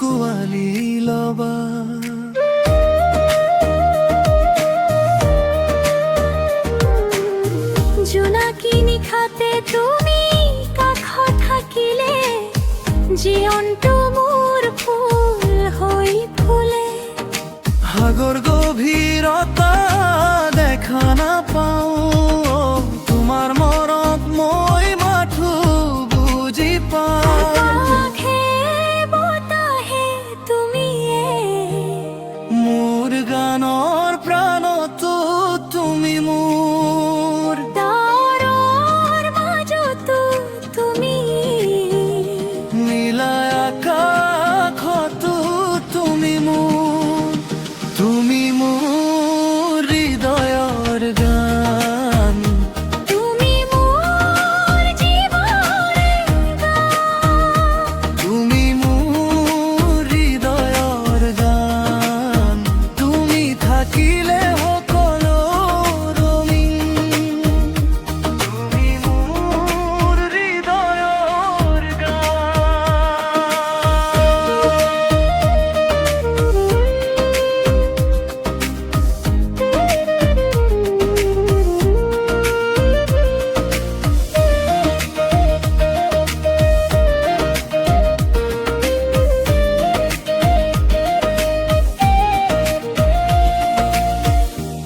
কুৱালি লবা। জোনাকি নিশাতে তুমি কাষত থাকিলে জীৱনটো মোৰ ফুল হৈ ফুলে। সাগৰ গভীৰতা দেখা নাপাওঁ, তোমাৰ মনত মই মাথো বুজি পাওঁ। আকাশে বতাহে তুমিয়ে, মোৰ গানৰ প্ৰাণতো তুমি মোৰ। ডাৱৰৰ মাজতো তুমি, নীলা আকাশতো তুমি মোৰ। তুমি মোৰ হৃদয়ৰ গান, তুমি মোৰ জীৱনৰ গান। তুমি মোৰ হৃদয়ৰ গান। তুমি থাকিলে সকলো ৰঙীন। তুমি মোৰ হৃদয়ৰ গান।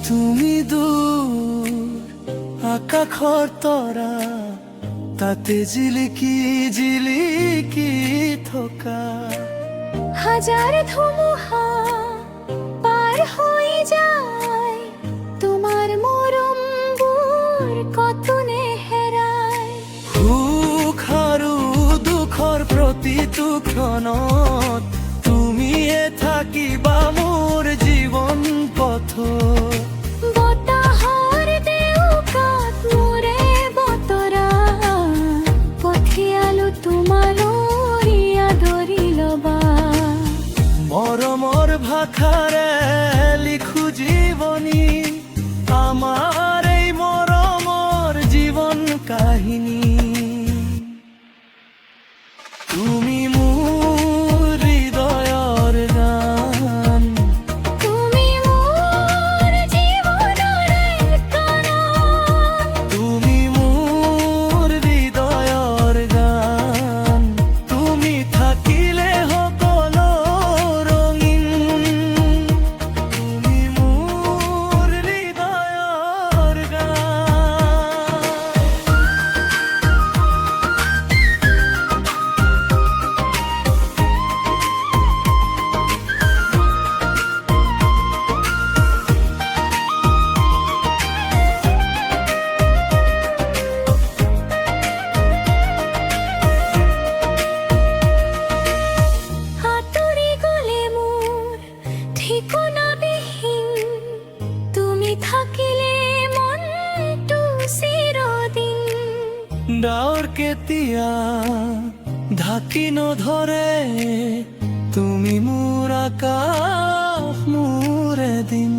তুমি দূৰ আকাশৰ তৰা, তাতে জিলিকি জিলিকি থকা। হাজাৰ ধুমুহা পাৰ হৈ যায়, তোমাৰ মৰমবোৰ কতো নেহেৰায়। সুখ আৰু দুখৰ প্ৰতিটো ক্ষণত তুমিয়ে থাকিবা মোৰ জীৱন পথত। বতাহৰ দেউকাত মোৰে বতৰা, পঠিয়ালো তোমালৈ আদৰি ল'বা। মৰমৰ ভাষাৰে লিখো জীৱনী, আমাৰ এই মৰমৰ জীৱন কাহিনী। তুমি মোৰ হৃদয়ৰ গান, তুমি মোৰ জীৱনৰ গান। তুমি মোৰ হৃদয়ৰ গান। তুমি থাকিলে সকলো ৰঙীন। তুমি মোৰ হৃদয়ৰ গান। আঁতৰি গ'লে মোৰ ঠিকনাবিহীন, তুমি থাকিলে মনটো চিৰদিন। ডাৱৰ কেতিয়া ঢাকি নধৰে, তুমি মোৰ আকাশ মোৰ এদিন।